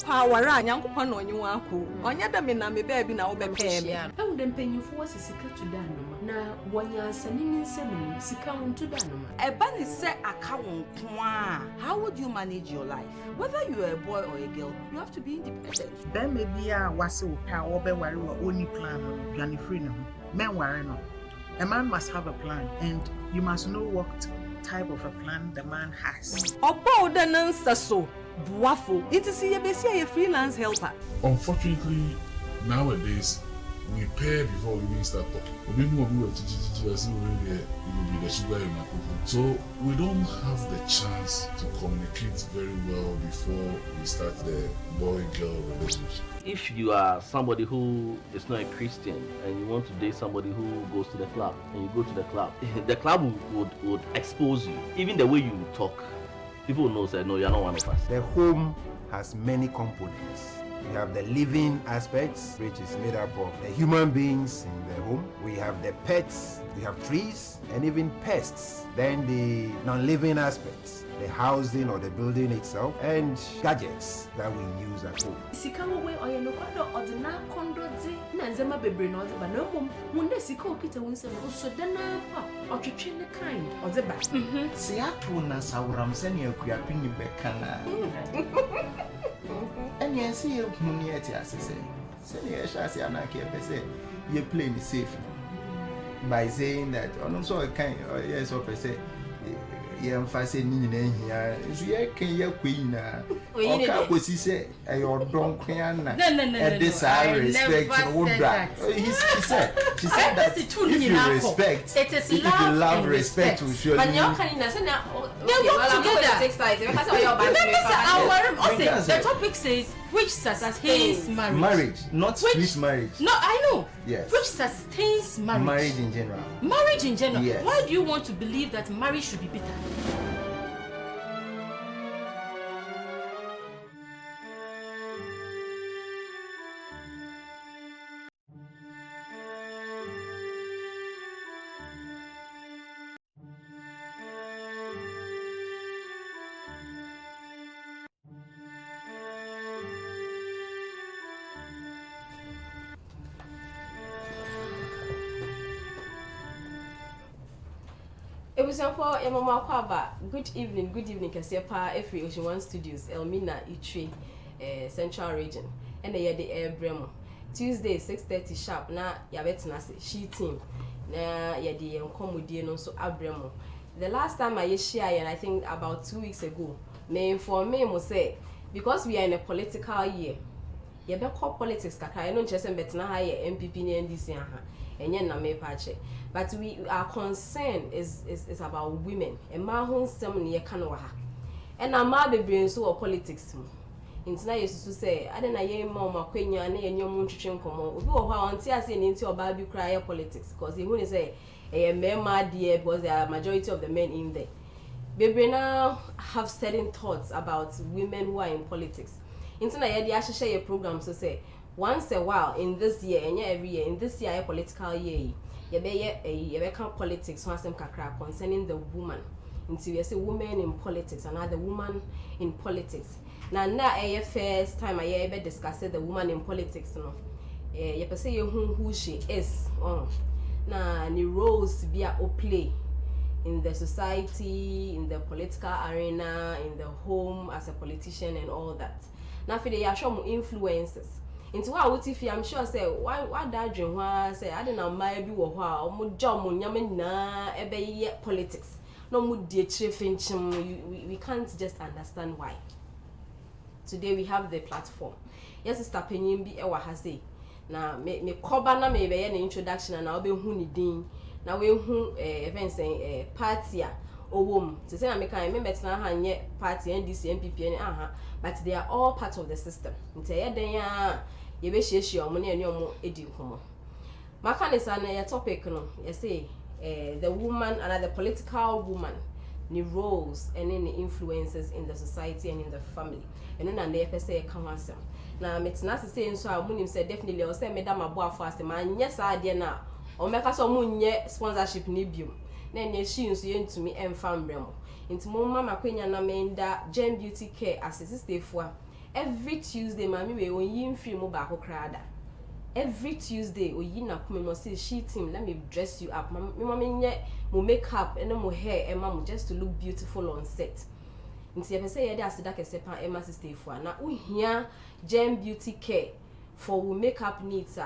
power a nyankopɔ na onye wako onya da me na me baby na wo be pay me ewu dem penyimfo wɔ sika to da no na wonya asane ni nsɛm sika wonto da no eba ne sɛ aka won ko a how would you manage your life whether you are a boy or a girl you have to be independent then maybe wase wo pa wo be ware wo only plan no dwane free no men ware no a man must have a plan and you must know what type of a plan the man has opo da nansa so buafo it is ye be see a freelance helper. Unfortunately nowadays we pay before we even start talking. We will be the sugar in my cocoa. So we don't have the chance to communicate very well before we start the boy-girl relationship. If you are somebody who is not a Christian and you want to date somebody who goes to the club and you go to the club would expose you. Even the way you talk, people will know that no, you're not one of us. The home has many components. We have the living aspects, which is made up of the human beings in the home. We have the pets, we have trees, and even pests. Then the non-living aspects, the housing or the building itself, and gadgets that we use at home. Sika wo we oye no kwado odina kondo di na nzema bebre no ode ba na mom munde sika okita wonse no so de na pa otwetwe ne kind ode ba se ato na sawram se ne akuapini beka na and you see you at say you play me safe by saying that on also a kind yes or per se you emphasize here so you can you queen okay say your don queen and this I respect she said that if you respect if you love respect to show but you can they work together. The topic says which sustains marriage, not sweet marriage. No, I know. Yes. Which sustains marriage. Marriage in general. Marriage in general. Yes. Why do you want to believe that marriage should be bitter? It was for Mama Kwaba. Good evening, Kasiepa, Efri Ocean One Studios, Elmina, Itri, Central Region, and the Air Bremo. Tuesday, 6:30 sharp. Na Yabetinasi, she team. Na Yadi and Comudi no so Abremo. The last time I share, and I think about 2 weeks ago, may inform me say because we are in a political year. You better call politics kaka. I know just betina high MPP and NDC and yen na me pache. But our concern is about women. And my home some near Kanoha. And I'm my baby so politics. Intina used to say, I didn't hear mama queen and your moon chicken come on. We go how until I say into a baby cry politics because he wouldn't say a man dear because there are majority of the men in there. Baby now have certain thoughts about women who are in politics. Intina I should share a program so say once a while in this year and every year in this year political year. You politics concerning the woman. Until you say women in politics, another woman in politics. Now first time I ever discussed the woman in politics. No, you say who she is. Now the roles be a play in the society, in the political arena, in the home as a politician and all that. Now for the show influences. Into what if I'm sure say why that dream why say I didn't maybe wo mo job mo nyame na ebe politics no mo die chrefinchim we can't just understand why. Today we have the platform. Yes sister Penyim bi e wa ha say na me koba na me be ye na introduction na obe hu ni din na we hu events party a owom to say na me kan me betina ha nye party NDC MPP ni but they are all part of the system. Nti ye den ya ye be hyehyia omo na ene omo edi nkomo maka ne sa na your topic no you say the woman and the political woman ni roles and any influences in the society and in the family and na na say kan wasem na metina say nso a munim say definitely o say medam aboafo asem anye sa ade na o meka so mu nye sponsorship ni biom na ene shi nso ye ntumi emfa mbremo nti mo mama kwenya na menda Gem Beauty Care assistant for every Tuesday mami we oyin free mo ba ko krada. Every Tuesday oyin na come mo say she team let me dress you up. Mama nye mo makeup and mo hair and mama just to look beautiful on set. Nti e say ye dey asida kese pan Emma sister ifua na uhia Gem Beauty Care for we makeup needs.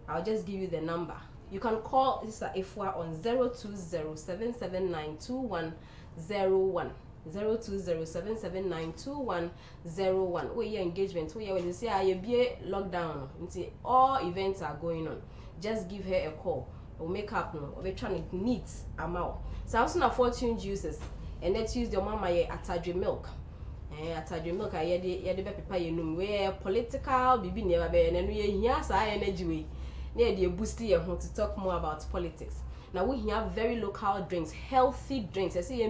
I'll just give you the number. You can call Sister Ifua on 02077921001. 02077921001. We your engagement. We when you say you be lockdown. Until all events are going on. Just give her a call. We'll make up no. We're trying to neat amount. So also na Fortune juices. And let's use the mama ye atadre milk. Atadre milk I ye de pepper ye num. We political bibi never be and we here sa energy we. Near the boosty to talk more about politics. Now we have very local drinks, healthy drinks. I see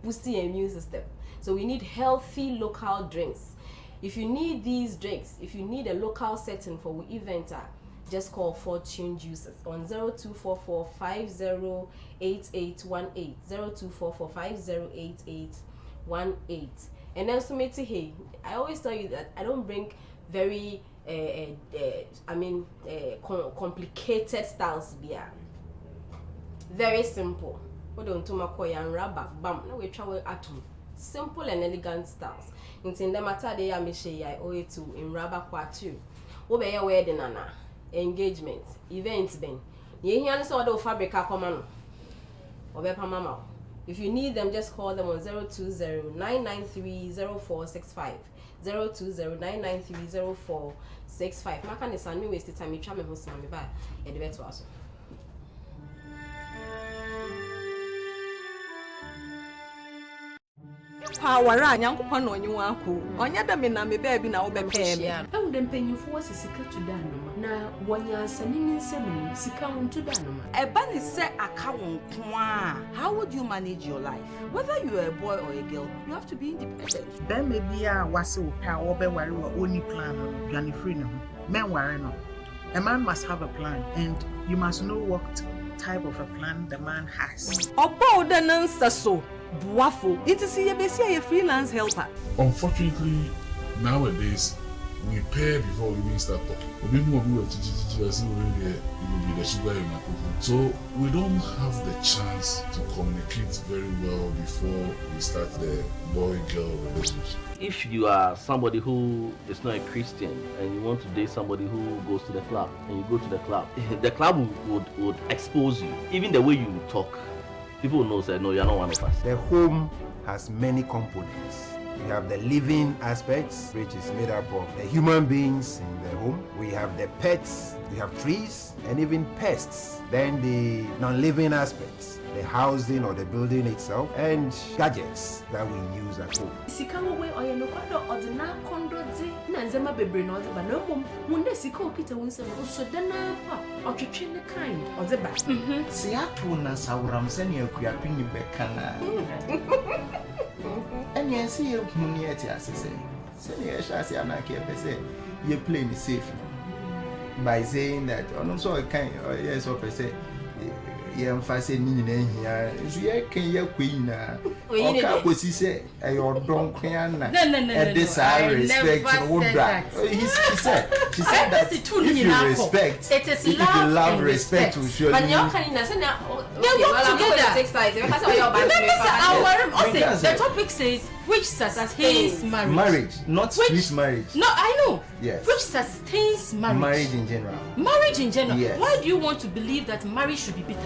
boosting your immune system. So we need healthy local drinks. If you need these drinks, if you need a local setting for the event, just call Fortune Juices on 0244508818. 0244508818. And then so hey, I always tell you that I don't bring very complicated styles beer. Very simple. We don't to makoya and rubber bam. Now we travel atom. Simple and elegant styles. In the matter they are mishe I owe to in rubber quartu. Obe ya wedding nana. Engagement. Events ben. Ye hear so the fabric common. Obe pa mama. If you need them, just call them on 020-993-0465. 020-993-0465. Maka is a new waste time. You try me host me by a debate also. Power Yankupon on you uncle. On your damina me baby now be pay. I wouldn't pay you for Sika to Danoma. Now, 1 year sending in 7 Sika to Danoma. A bunny set a cow. How would you manage your life? Whether you are a boy or a girl, you have to be independent. Then maybe I was so power be worry or only plan on free no. Men worry no. A man must have a plan, and you must know what type of a plan the man has. Obo the answer so. Buafo, it is a freelance helper. Unfortunately, nowadays, we pair before we even start talking. We will be the sugar in my cooking. So we don't have the chance to communicate very well before we start the boy-girl relationship. If you are somebody who is not a Christian and you want to date somebody who goes to the club, and you go to the club would expose you. Even the way you talk, people will know that no, you're not one of us. The home has many components. We have the living aspects, which is made up of the human beings in the home. We have the pets, we have trees, and even pests. Then the non-living aspects, the housing or the building itself, and gadgets that we use at home. Sikawa we oya no kwado odina kondo di na nzema bebre na odeba na mom munde sika okita wonse no so dana pa otwetwe ne kind odeba Se ato na sawram se ne akuapini beka na enya se ye huni eti asese se ne ye shase anake pese ye play ni safe by saying that on so kind yes or pese ye emphasize ni nyina hia so ye kan ye kwina o ka kosi se e your don kwan na e desire respect no bra she said that if you respect it is if you love respect will surely but you can na say na they work together. Take sides because the topic says which sustains marriage, not sweet marriage. No, I know. Yes. Which sustains marriage. Marriage in general. Marriage in general. Yes. Why do you want to believe that marriage should be bitter?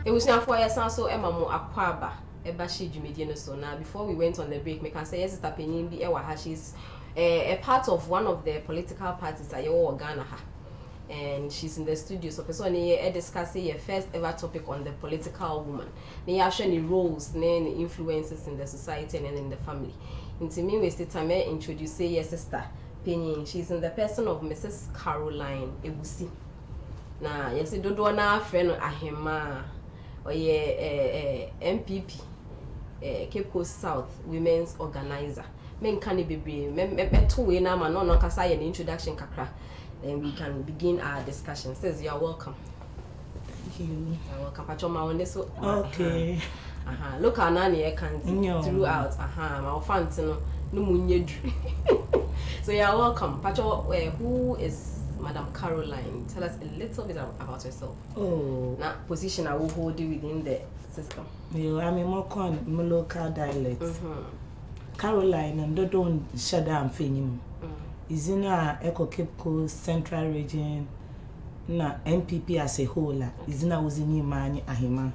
It was now 4 years also Emma mo akwaba eba she dwumedie no so now before we went on the break me can say yes sister Penyin bi ewa ha she's a part of one of the political parties at your Ghana ha and she's in the studio so person here discussing your first ever topic on the political woman ne actually roles ne influences in the society and in the family into me we still time introduce yes sister Penyin. She's in the person of Mrs. Caroline Ebusi na yes dodo na friend ahema MPP Cape Coast South Women's Organizer men can be two way now, no no kasa an introduction kakra. Then we can begin our discussion. Says you are welcome. Thank you. You're welcome. Pachoma on this. Okay. Look at Nani I can throughout. My fans no munye. So you're welcome. Pacho, who is Madam Caroline? Tell us a little bit about yourself. Oh. Now position I will hold you within the system. You I'm a more local dialect. Caroline and don't shut down feeling. Is in a Echo Cape Coast Central Region. Na MPP as a whole. Is in a Uzini Mani Ahima.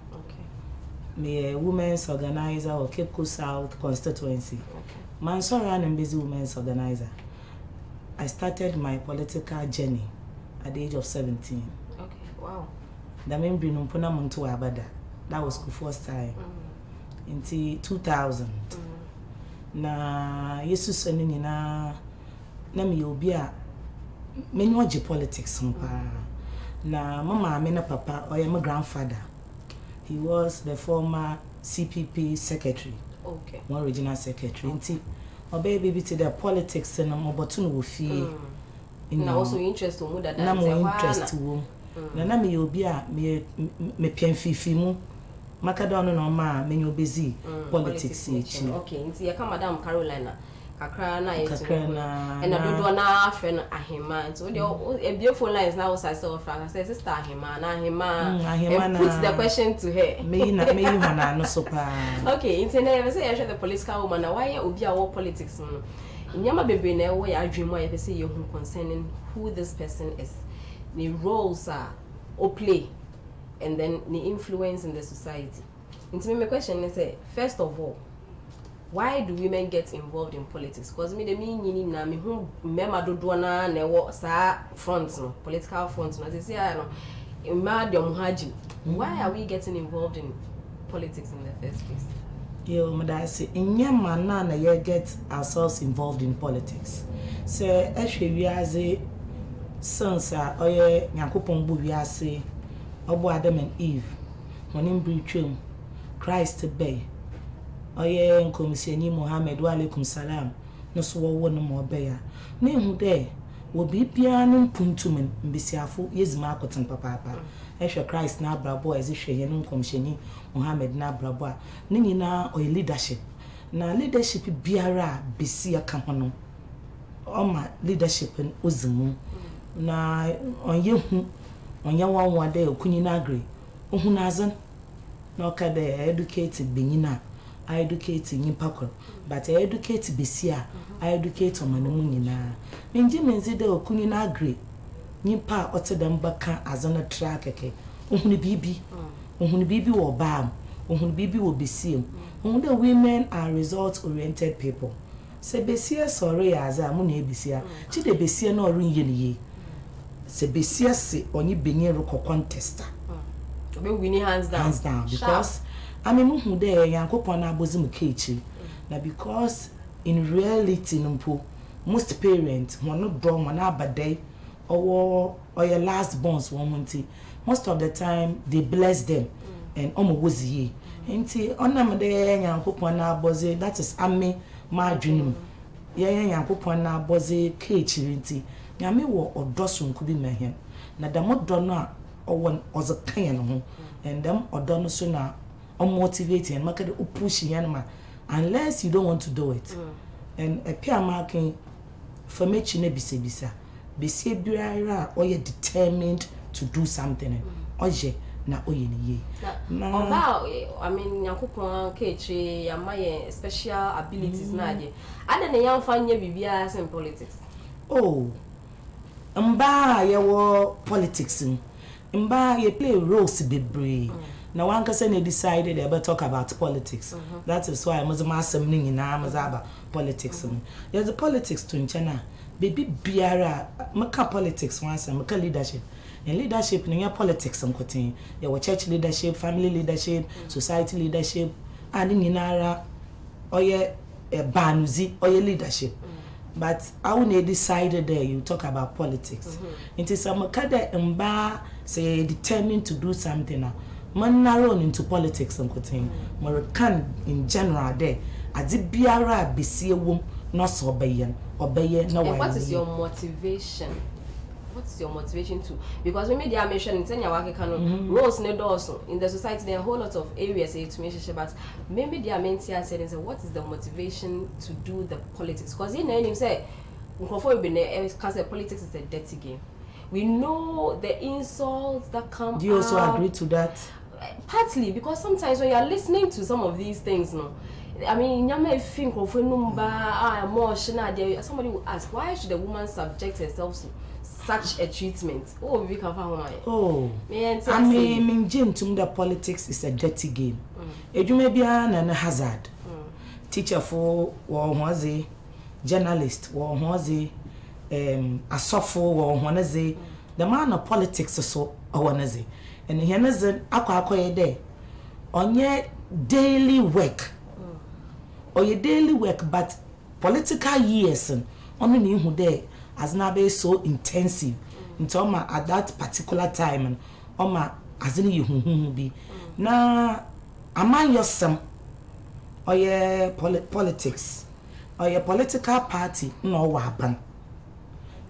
Me a women's organizer or Cape Coast South constituency. Man so ran and busy women's organizer. I started my political journey at the age of 17. Okay, wow. The main bring Puna Muntu Abada. That was the first time. Until 2000. Na Yesu Seni na mi obia many waji politics na mama amena papa or my grandfather. He was the former CPP secretary. Okay. One regional secretary. Inti obey baby to the politics and mobotun wo fi. Na also interest to mu that na mo interest wo. Na me obi a me pian fifi mu. Makadon no ma me obezi politics echi. Okay, inti ya kama Madam Carolina kakra na yetu. And I do na afen ahema. So the beautiful lines now was I saw from say sister ahema na ahema put the question to her. Me you na no so pa. Okay, inti na you say the political woman na why obi a wo politics no. Nyama bebe na wo ya adwemu a you say you concerning who this person is. The roles are or play and then the influence in the society. Inti my question is first of all, why do women get involved in politics? Because me the mean na me who mema dodo na wo sa front no political front no say no why are we getting involved in politics in the first place? Yo mada say nyama na you get ourselves involved in politics. Say ehwe wiaze since oye Yakopon bu wiase obo Adam and Eve wonim britwem Christ bay oye nkomisiani Muhammad wa alaikum salam no so wo no mo beya na hu de wo bibia no puntum mbisiafo yezima akoten papa ehwe Christ na abrabo ezehwe ye no nkomisiani Muhammad na abrabo a ne nyina oye leadership na leadership biara besi aka hono oma leadership ozimu na onye hu onye wanwa de okunyi na agri ohun azan na okade educate benyina I educate nyipakor but I educate besia I educate omanemu nyina menje menzi de okunyi na agri nyipa otedam baka azana track ohun bibi wo bam ohun bibi wo besiem ohun the women are result oriented people se besia sorry aza mu na ebisia chi de besia na oru nyeniye se besia se onye benye ro contester be winning hands down because I mean who there Yakopon na bozim kechi na because in reality numpo most parents won not draw man abade or your last bonds womanti most of the time they bless them and omo wozie enti onam de Yakopon na boze that is ame madwinum Yakopon na boze kechi enti nyame wo odoso nkubi mehem na damodo no a owon ozakan no and them odono so na motivating and make it push yanma unless you don't want to do it and a peer marking for me chine bisa bisi biara or you determined to do something oje na oye ni ye about I mean Yakopon kechi yamaye special abilities na de ada na yamfa nya bibia in politics oh mba ye wo politics mba ye play roles bebre na one person decided they better talk about politics. That is why I was massing in about politics. There's a politics to China. Baby biara maka politics once and maka leadership. And leadership in your politics and cutting. Your church leadership, family leadership, society leadership, and in Nara or your banuzi or your leadership. But I wouldn't decided there you talk about politics. It is a makada mba say determined to do something now. Man narrow into politics and cutting. Moroccan in general there. Adi biara besie wom not so obey no. And what is your motivation? What's your motivation to? Because we made the mention in Kenya roles in the society there are a whole lot of areas to mention, but maybe the mentia said and what is the motivation to do the politics? Because in any say politics is a dirty game. We know the insults that come. Do you also agree to that? Partly, because sometimes when you are listening to some of these things, no, I mean, you may think of somebody will ask, why should a woman subject herself to such a treatment? Oh, we can find one. Oh, I mean, the politics is a dirty game. You may be an hazard. Teacher for was a journalist, was a software, was a the man of politics so was a and he has an aqua day on your daily work or your daily work, but political years and only who there as now be so intensive into at that particular time and as any you be now among your some or your politics or your political party no waban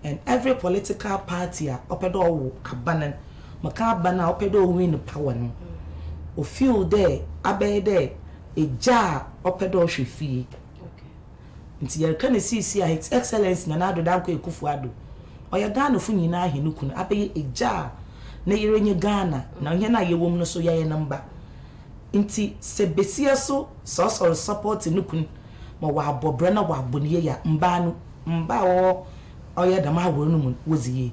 and every political party opedo abanan maka bana opedo win power no o feel there abe there a jar opedo hwefie nti yer kan see His Excellency na nado danko ekufuado oya Ghana fu nyina ahenuku no abe a jar na yerenye Ghana na ohia na yewom no so yaye namba nti se besia so support nukun ma wa abobre na wa aboniye ya mba wo oya dama aworo no mu woziye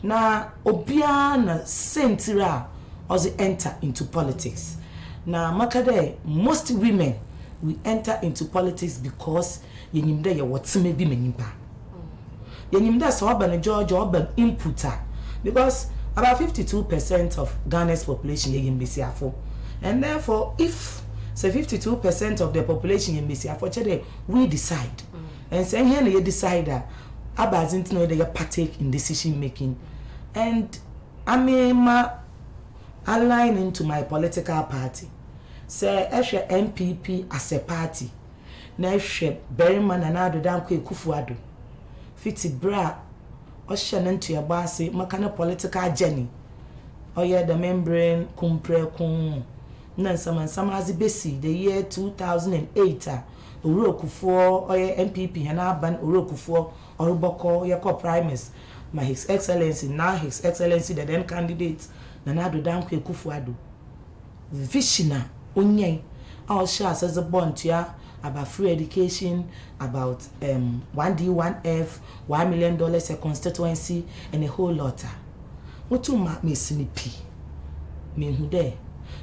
na obia na sentira ozi enter into politics na makade most women we enter into politics because yenimda ye wotseme bi manimpa yenimda so oba na George oba inputter because about 52% of Ghana's population yembesi afo and therefore if say 52% of the population yembesi afo chede we decide and say here na you decide about know they partake in decision making and I mean align into my political party say MPP as a party na Berryman and Ado Danko Ekufuado fiti bra o shanantu ya base makana political journey oye the membrane kumpre kun na sama as besi the year 2008 Orokufo oye MPP hana ban Orokufo Oruboko yako primaries my His Excellency now His Excellency the then candidate na Ado Danko Ekufuado visioner onye all shares as a bond ya about free education, about 1D, 1F, $1 million a constituency, and a whole lot. What to mark me snippy? Me who there?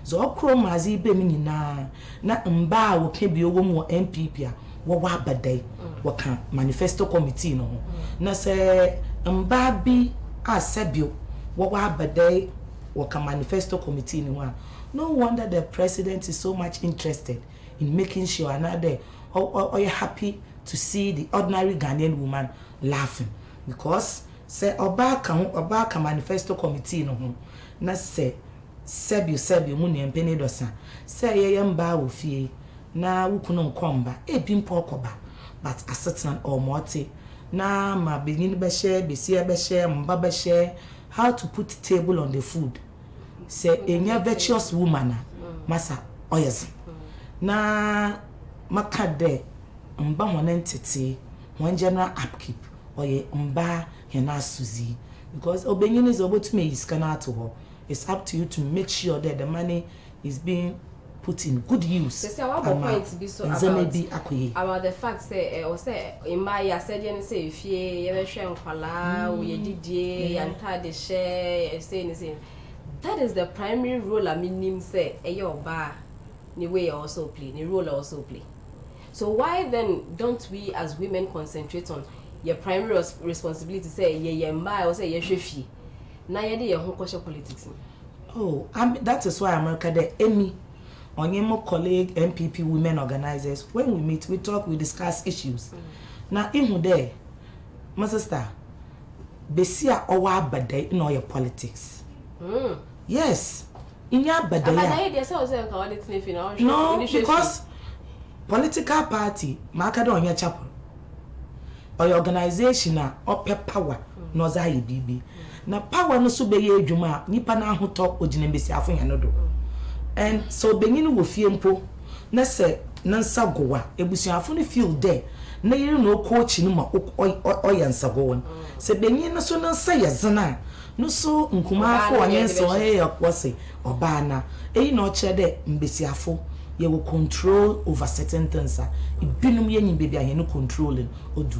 So, okro mazi be me na mba wo ke bi owo mu MPP wo wa badai wo kan manifesto committee no na se mba bi asebio wo wa badai wo kan manifesto committee no. No wonder the president is so much interested in making sure another or you're happy to see the ordinary Ghanaian woman laughing because say Obaka manifesto committee no na say sebio mu ne mpene dosa say ye mba wo fie na wukuno nkomba ebi mpokoba but asatan or morte na ma benin be share besia be share mba be share how to put table on the food say enya virtuous woman masa oyes na makade mba honentete one general upkeep oye mba hena suzi because obenyin is obotume is kana to her. It's up to you to make sure that the money is being put in good use. So point be so about the fact say or say in my said you say if ye hwe nkwala we didie yanta de share say anything that is the primary role I mean say eyoba ni way also play ni role also play. So why then don't we as women concentrate on your primary responsibility say ye mba or say ye hwefi na ye de ye ho kwashe politics. Oh, that is why America the Emmy on your colleague MPP women organizers when we meet we talk we discuss issues. Now in there my sister besia owa abade in all your politics. Yes. In your abade. No, because political party makado on your chapel. or organization a ope power no za ye bibi na power no so be ye adwuma nipa na ahoto ogine mbesi afo ya no do and so benyin wo fie mpo na se na nsa gowa ebusuafo no feel there na yiri no coach no ma oya nsa gowa se benyin no so na nsa ye zena no so nkuma afo onye nsa oye yakwose obana eyi na oche de mbesiafo ye will control over certain things ibinum ye nyim baby ahenu controlling odu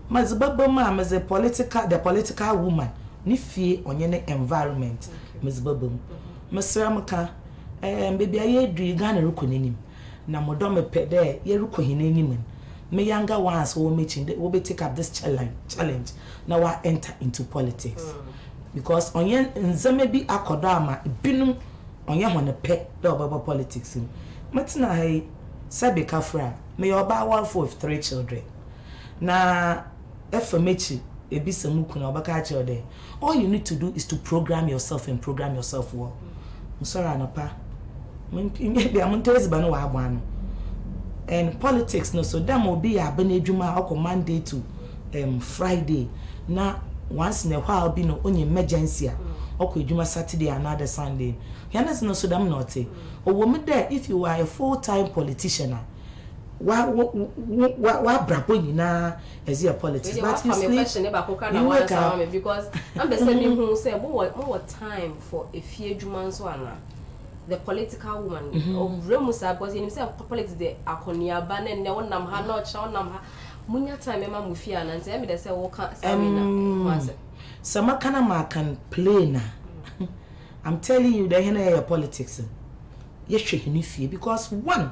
mazibaba ma maze political woman ni fie onye ne environment mazibaba mesra maka baby aye dri Ghana rukonenim na modom pede ye rukohinenim me younger ones wo mechi wo be take up this challenge now I enter into politics because onye nzame bi akodama ibinum onye hone pe da obaba politics matina hai sabe kafra me oba one of 3 children na efemechi ebisa muku na obaka children all you need to do is to program yourself and program yourself well musora anapa maybe am ntezi ba no wa agba and politics no so dem obi ya ba na adwuma akọ Monday to Friday na once in a while be no only emergency akọ adwuma Saturday and another Sunday yanas no so dem not owo me there if you are a full-time politician wa brabo nyina as your politics but you sleep question about kokana because I'm saying who say more time for a few adwuma so ana the political woman of Remusa because in himself politics the akonia banen ne wonam ha no cha wonam ha munya time ma mufia na ntia me dey say wo ka samina sama kana ma can play na I'm telling you that here politics ye hwehini fie because one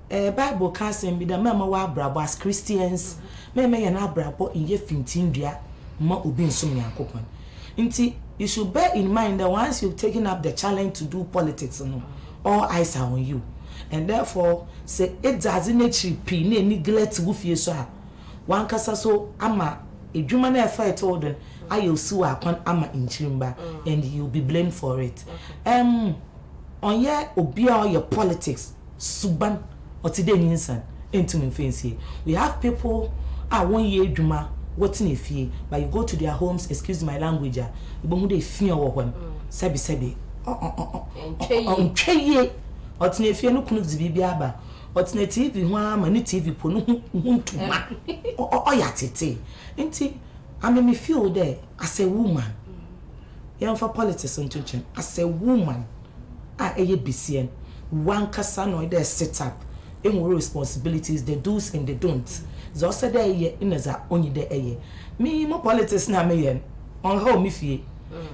Bible can say be the mama wa brabo as Christians meme ye na brabo in ye fintindua ma obi nsum yakopon nti you should bear in mind that once you've taken up the challenge to do politics all eyes are on you and therefore say it doesn't actually na neglect wo fie so a wan kasa so ama edwuma na efa etoden ayo su akon ama inchimba and you'll be blamed for it onye obi a your politics suban otide nyinsan entumi fancy we have people 1 year edwuma what in fie but you go to their homes excuse my language you hu dey fie wo hwan sebi ntweye otine fie no kunu zibibi aba otine TV ho ama ni TV po no ntuma oya tete nti I me feel there as a woman for politics into as a woman eye BCN one kasa no there set up in responsibilities the do's and the don'ts so also there in as only there me more politics na me yen on how me feel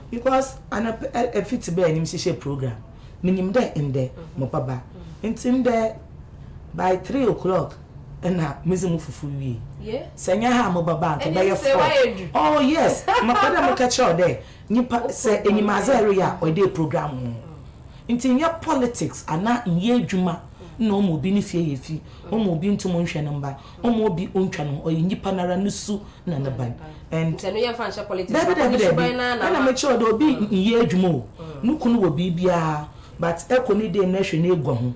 because a fit be any share program minim there in there mo baba intim there by 3 o'clock and na mizimu fufu wi senya ha mo baba nke be ye oh yes my father mo catch all there nipa say enyimaza area o dey program intim ya politics ana nye adwuma no mo bi ni fie ye fi o mo bi ntum nhwe namba o mo bi ontwa no o nyipa nara nusu na na ban and no ya fan politics na me sure do bi nye adwuma o nukunu wo bibia but ekoni dey na hwe na egwa ho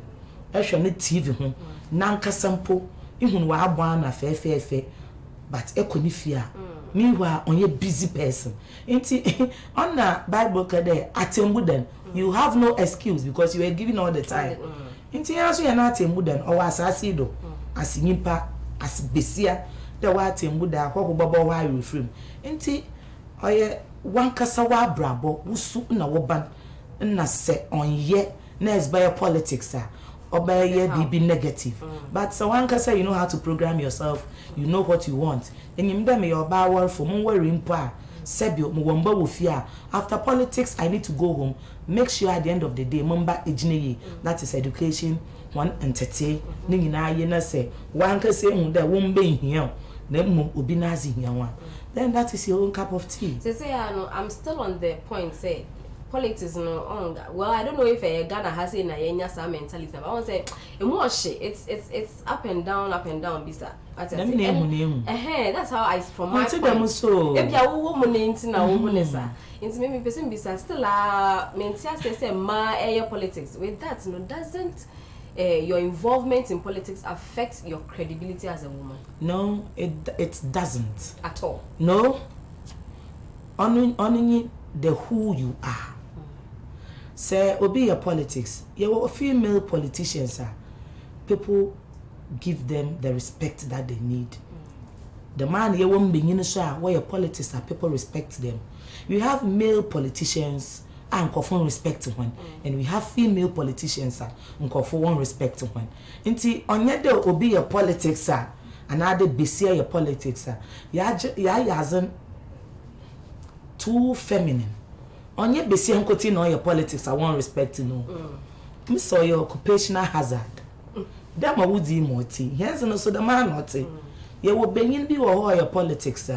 ehwe na TV ho na nkasampo ihunu wa abwa na fefefe but ekoni fia meanwhile onye busy person inti on na Bible kade atembudan you have no excuse because you are giving all the time inti yaso ya na atembudan o asase do asinyimpa asbesia da wa atembuda akoko bobo wa reframe inti oye wankasa wa brabo wusu na woban na se onye na esbaya politics obey be negative but so one can say you know how to program yourself, you know what you want and you dem your power for mo worry mpa sebio mo womba wo fia after politics I need to go home make sure at the end of the day member ejineye that is education one entertain ni nyina ye na say one can say hu da womba hia na mum obi na azi hia wa then that is your own cup of tea. Say I'm still on the point say politics no on well I don't know if Ghana has in a yenya sa mentality but I want say it's up and down bisa that's how I from my point so if ya wo mo nti na wo mo nesa nti me person bisa still mentia say ma politics with that no doesn't your involvement in politics affect your credibility as a woman? No, it doesn't. At all? No. Only the who you are. Say, obi your politics. You female politicians are people give them the respect that they need. The man you won't be in where your politics are people respect them. You have male politicians and for respect to one, and we have female politicians and for one respect to one. Inti onye de obi your politics are and other besia your politics are. Ya hasn't too feminine. Onye besia nkoti no your politics I want respect to know. Me saw your occupational hazard. Them a woody moti. Here's no so the man moti. You will begin be or your politics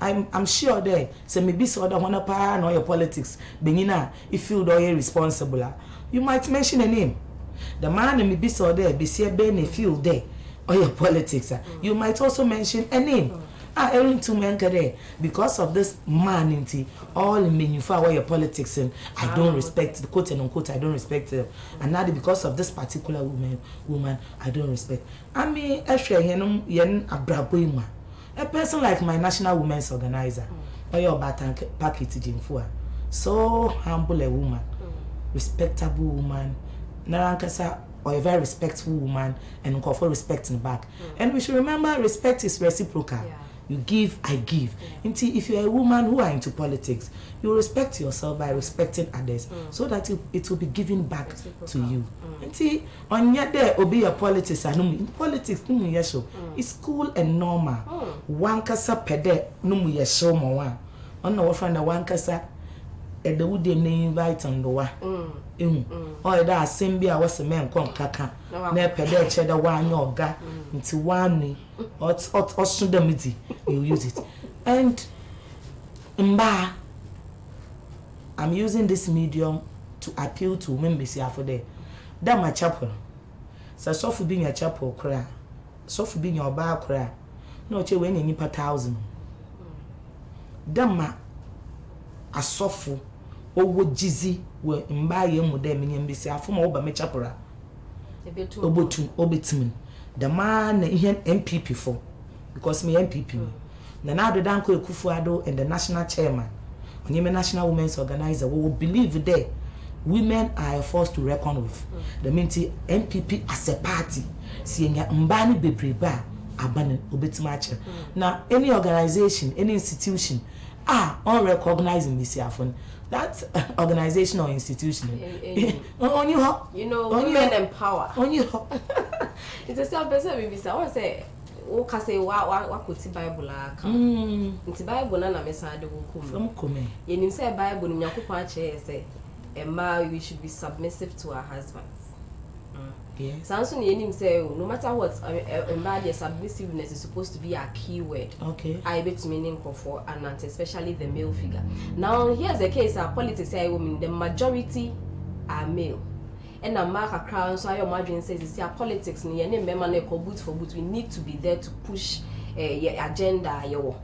I'm sure there say maybe so the one pa no your politics begina if you do responsible. You might mention a name. The man maybe so there be see be feel there or your politics. You might also mention a name. Erin to men there because of this man inti all in manufacture your politics and I don't respect the quote and unquote I don't respect them. And now because of this particular woman I don't respect. I mean yen abraboima. A person like my national women's organizer or your batan package in so humble a woman, respectable woman, narankasa or a very respectful woman and call for respect in the back. And we should remember respect is reciprocal. You give, I give. Until if you're a woman who are into politics, you respect yourself by respecting others, so that it will be given back to you. Until on your day, obey your politics. In politics, it's cool and normal. One kasa pede, no me show more. On the friend, one kasa. At the wood they invite on the wa. Or that same be I was a man come kaka. Ne pede cheddar one your ga into one or sudamity. You use it. And mba, I'm using this medium to appeal to women for there. That my chapel. So for being a chapel cry. So for being your bar cry. No che when any per 1,000. Dama asofo owo jizi we mbaye mu dem nyembisi afoma oba me chapora obetum the man ihe MPP for because me MPP na do danko Ekufuado and the national chairman onyeme national women's organizer we will believe there women are a force to reckon with. The minti MPP as a party sienya mbani bebreba abane obetumache na any organization any institution unrecognizing this afon that organization or institution on you women empower on you it's a self person we say I want say o ka say wa koti bible aka nti bible na mesa de wo come ye nim say bible nim yakopon a che say we should be submissive to our husbands. Yes. Samson yenim say no matter what the submissiveness is supposed to be a key word. Okay. I bet meaning for and especially the male figure. Now here's the case our politics say women the majority are male. And a mark a crown so your margin says it's our politics ni any member na boot for boot we need to be there to push your agenda your.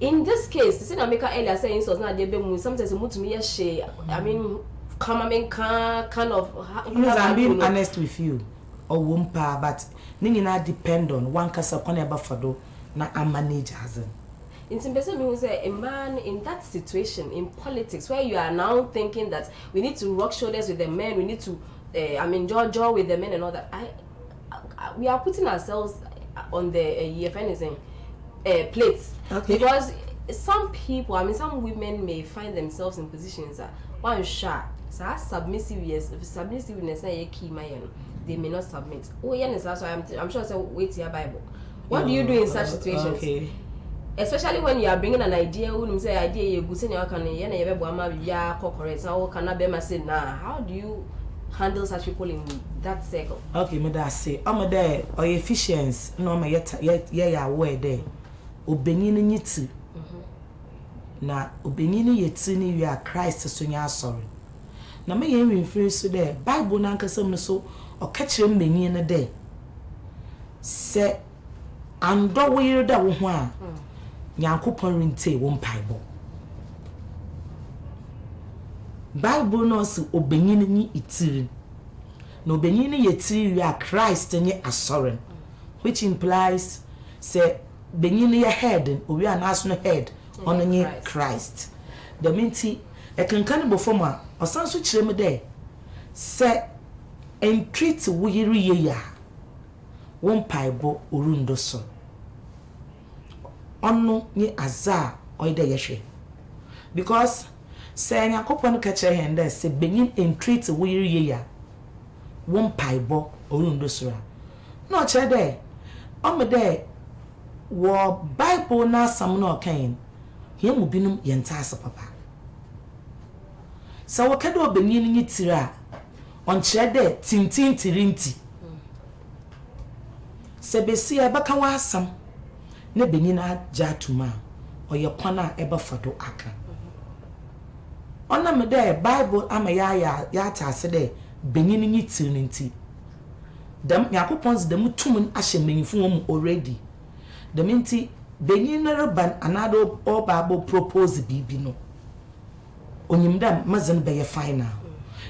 In this case, the same America earlier saying so now they be sometimes move to me she I mean kind of I'm being honest with you or wumpa but ningina depend on one kasa kone eba fado na manage hazen. In some person who say a man in that situation in politics where you are now thinking that we need to rub shoulders with the men, we need to jaw with the men and all that. We are putting ourselves on the plates. Okay. Because some people, some women may find themselves in positions that one shot. So submissiveness a key they may not submit. Oh yeah, so I'm sure so wait your Bible. What do you do in such situations? Okay. Especially when you are bringing an idea, when say idea you go say you can corporate so can be say nah. How do you handle such people in that circle? Okay, me that say I'm there or efficiency no me ya aware there. Obenyin nyiti. Na obenyin yeti ni we are Christ so nya sorry. Na me yen refer so there Bible na nkasam no so o ka kire mbenyin ne there. Se ando we da wo ho a Nyankopon rinte wo mpaibo. Bible no so obenyin ni itiri. no benyin ye tiri wi a Christ nye asoren, which implies say benyin ye head owi anaso no head on nye Christ. The minti e kankan before ma osan so kire me there say entreat wo yiri ye ya won paibo orundo so onu nye azaa oide yehwe because say yakopon ka kire hen there say benyin entreat wo yiri ye ya won paibo orundo so no kire there o me there wo Bible na sam no kan he mu binum yenta asa papa so wo kada obenyin nyi tira on kire there tintin tirinti se besi e baka wa asam na benyin agya tuma oye kwana e ba fado aka ona me there Bible ama ya ta ase there benyin nyi tirinti dem yakopons dem tumun ahye menyifu wom already dem nti benyin na reban anado o Bible propose bibi no onyim dem mazen be final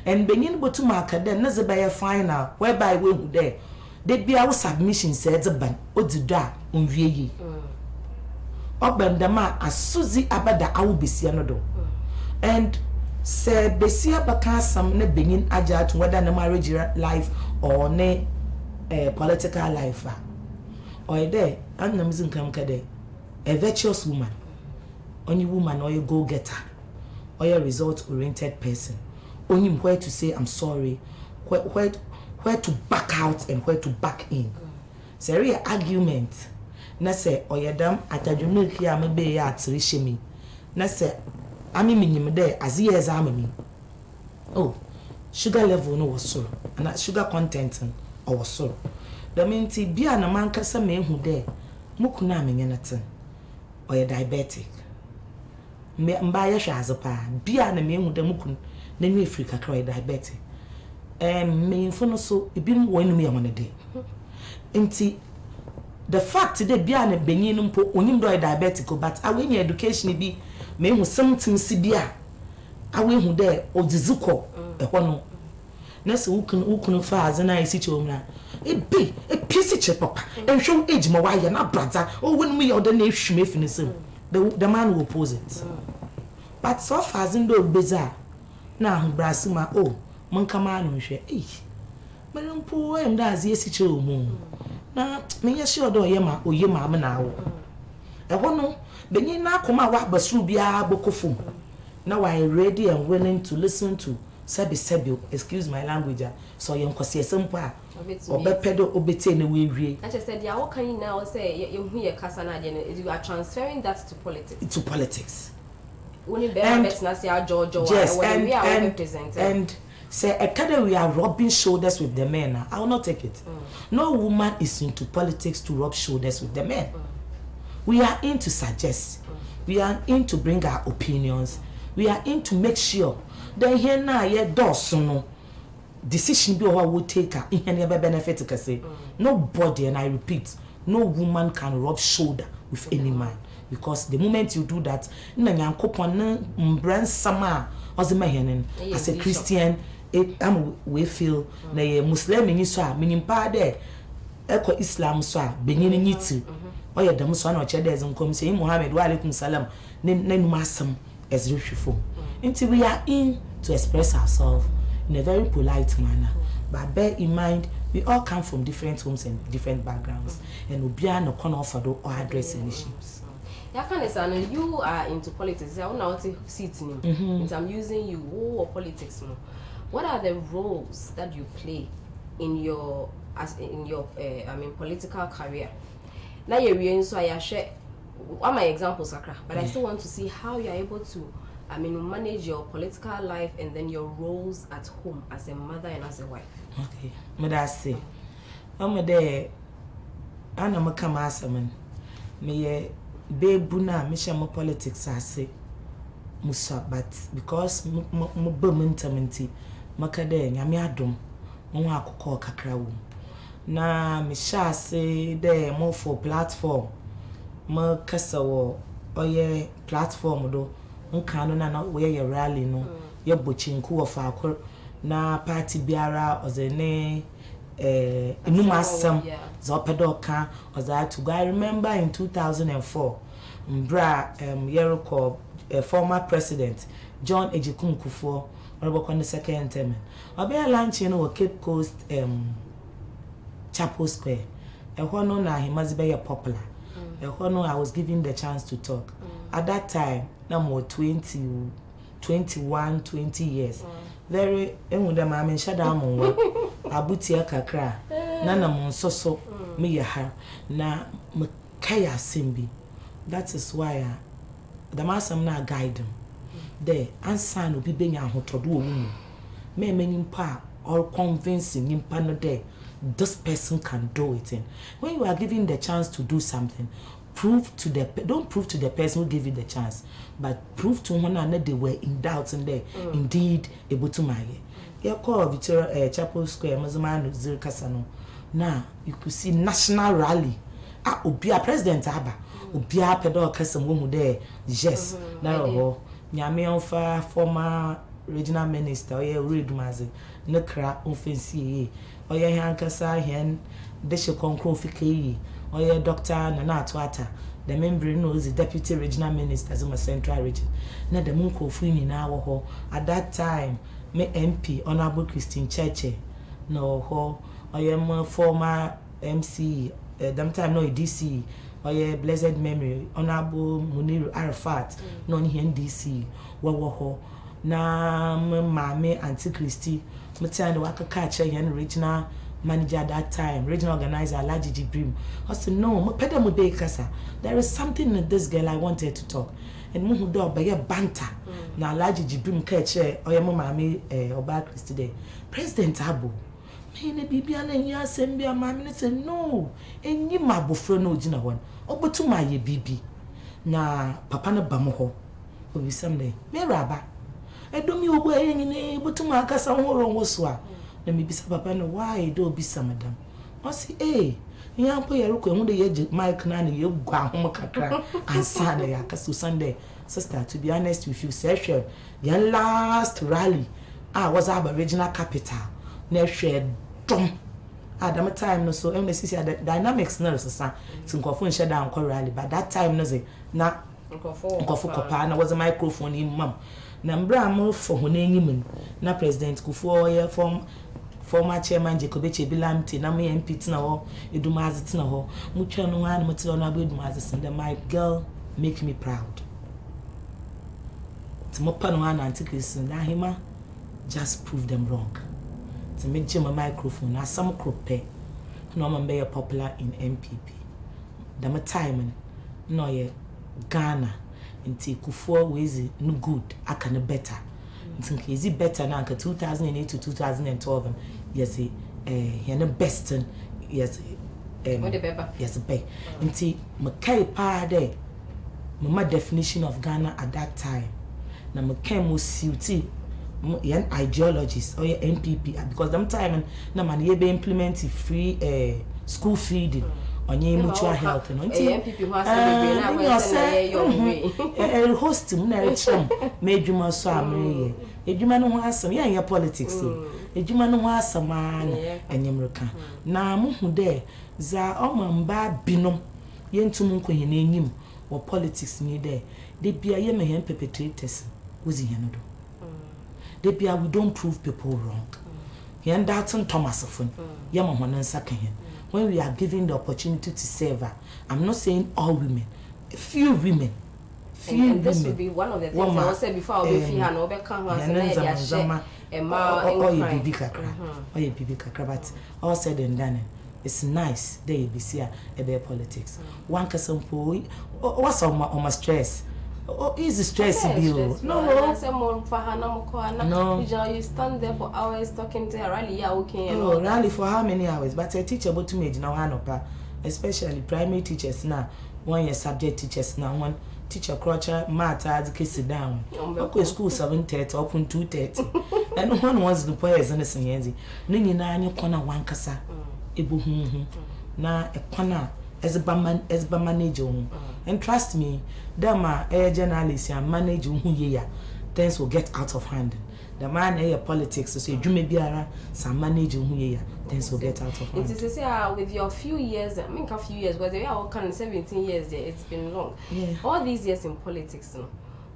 and benyin botum aka dem na ze be final whereby we hu there they be our submission said the ban odida onwie yi obendama asuzi abada awu besia no do and say besia baka sam na benyin aja to whether na marriage life or ne political life or there annam zinkam kade a virtuous woman only woman or you go getter or a result oriented person only where to say I'm sorry where to back out and where to back in. Seri argument na say oyedam atadwume kia me be ya atrehye mi na say ami minyim there as years amami oh sugar level no was so and sugar content or was so the minti bia na mankasa me hu there mukuna amenye naten oye diabetic me mba ya hwazepa bia na me hu there mukun na nwi Africa cry diabetic me infono so ibim wonu ya monede nti the fact that bia na benyin mpo onyim do diabetic but awenye education bi me hu something si bia awenhu there odzizuko ehono na se ukunu faaze na isi chomna ebi episi che papa enhwe age ma waya na brother o wonu ya oda na ehwime finisem the man will oppose it but so far ndo beza na hu brasima oh mankama no hwe merimpo em da azie si che omu na menye shi odo yema oyema am na awo ehono benyin na akoma wa basru bia bokofum na we ready and willing to listen to sebi excuse my language so yen kwase sempo a obepedo obete na we wie I just said ya what can you now say you hu ye kasa na je you are transferring that to politics only be bet na say ajojo when we are representing and say a kind we are rubbing shoulders with the men. I will not take it. No woman is into politics to rub shoulders with the men. We are in to suggest. We are in to bring our opinions. We are in to make sure that here now ye dosono decision be what will take her in any benefit to say. Nobody, and I repeat, no woman can rub shoulder with any man, because the moment you do that, as a Christian, we feel na ye Muslim ni so a minimpa de eko Islam so a benyin nyiti oye dam so na oche de zenkom say Muhammad wa alaikum salam nenu masam ezrehwefo until we are in to express ourselves in a very polite manner, but bear in mind we all come from different homes and different backgrounds, and obia no corner for do or address issues. You are into politics. I want to see it in. I'm using you or politics. What are the roles that you play in your political career? Now you're so I share all my examples, but I still want to see how you're able to manage your political life and then your roles at home as a mother and as a wife. Okay, me that say, I'm there. I'm come asaman. Me bebuna me share politics I say musa, but because mo mentality makade nyame adom mo akokọ kakra wo na me sha say there more for platform mo kasa wo oye platform do nka no na we ye rally no ye bochinku of akor na party biara ozene enumasam zopedoka ozatu go. I remember in 2004 mbra Yeriko former president John Ejikun Kufuor Oroboko the second term obi lunch no Cape Coast Chapel Square ehono na himazibe popular ehono I was given the chance to talk at that time na mo 20 years very enwuda ma me shada mo abutia kakra na mo nsoso me ya ha na me kaya simbi. That is why the masam na guide them there answer no be benya hotodo owu me menimpa or convincing nimpa no there this person can do it. And when you are given the chance to do something, don't prove to the person who gave you the chance, but prove to one another they were in doubt and they indeed able to marry. You call Victoria Chapel Square, Mazamano Zero Casano. Now you could see national rally. Obia President Aba, Obia Pedro Casamu there, yes, now Nyame Onfa, former regional minister, or read Mazi, Nekra, Offensi, or your Hankasa, Hen, Desha Concro Fiki, or your doctor Nana Twata, the member knows the deputy regional minister as my central region. Now the Munko Fini now, ho, at that time, me MP, Honorable Christine Cheche, no ho, or your former MC, them time no DC, or your blessed memory, Honorable Munir Arafat, non here in DC, ho. Na mama Auntie Christy, Mutian the Waka catcher and regional manager at that time, regional organizer Alaji Jibrim. I said, no, Pedam be Kasa. There is something in this girl I wanted to talk. And Muhu do by a banter. Na Alaji Jibrim catcher, or your mama me Oba Christy day. President Abu. Me Bibiana and ya Sembia mammy said, no, and you my buffalo no jina one. Oba to my bibi. Na Papana Bamoho. Will be someday. Me Rabba. I don't know where any able to mark us on was wa. Let me be papa no why do be some madam. I say, eh, young boy, I look on the edge, Mike Nanny, you go home kakra and Sunday, I casu Sunday. Sister, to be honest with you, session, your last rally, I was our original capital. Never shared drum. At time no so MCC the dynamics nurse son to confirm shut down rally, but that time no say na kopa na was a microphone in mom. Nambra mo for honeyman na President Kufuor former chairman Jacob Echebilamti na me MP tina ho edumazi tina ho mutwa no han mutwa no abedumazi send my girl make me proud to mopa no han antikrist na hima just prove them wrong to make my microphone na some crope no man be popular in MPP the time no ye Ghana nti Kufuor wezi no good akane better nti is it better now 2008 to 2012 yes he na best yes yes be nti makai pa there my definition of Ghana at that time na makai mo suiti yan ideologies or your NPP because them time na man ye be implement free school feeding onye mutual health no nti MPP ho asem be na say your host mu na rechim me adwuma so amre ye adwuma no ho asem ye politics adwuma no ho asem ana enyemreka na mu hu de za omamba binom ye ntum nkohe na enyim wo politics ni de bia ye me perpetrators wozi he no do de bia we don't prove people wrong he and that Thomas ofun ye mo hono nsaka he when we are given the opportunity to serve her. I'm not saying all women, few women. And this will be one of the things I said before I'll be free and I'll be come and or bibi kakra but all said and done it's nice there you be see a politics one kasampo what's on my stress easy stress bill no someone for no you stand there for hours talking to a rally okay no rally for how many hours but a teacher but to me now hanopa especially primary teachers now one year subject teachers now one teacher crutcher math as case down okay school 7:30 open 2:30 and one was the players and the yenzi nini na anyi kona one kasa ebu na e kona as a manager and trust me them are journalists and manage who ye things will get out of hand. The man here politics so you may be some managing who here things will get out of hand. It is with your few years, I mean a few years, whether you are kind of 17 years there, it's been long. Yeah. All these years in politics,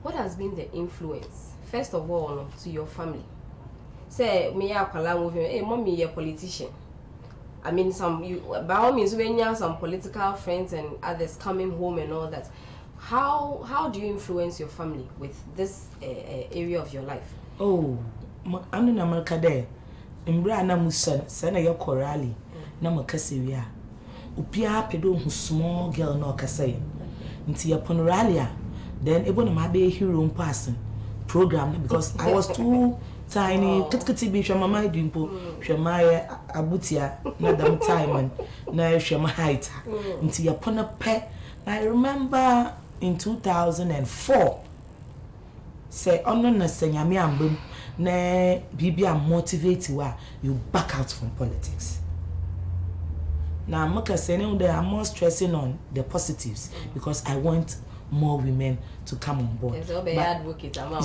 what has been the influence, first of all, to your family? Say me hey mommy you're a politician. I mean by all means when you have some political friends and others coming home and all that. How do you influence your family with this area of your life? Oh, I'm in America there. In Brana Musan, Sana your corali, Namakasivia. Upia pedo who small girl no casay. Into your ponoralia. Then Ebon my be hero person program because I was too tiny. Kitty be Shamama Dimpo, Shamaya Abutia, Madam Timon, now Shama height. Into your pona pet. I remember in 2004. Say na senyame ambem na bibia motivate you back out from politics. Now maka saying that I'm more stressing on the positives because I want more women to come on board.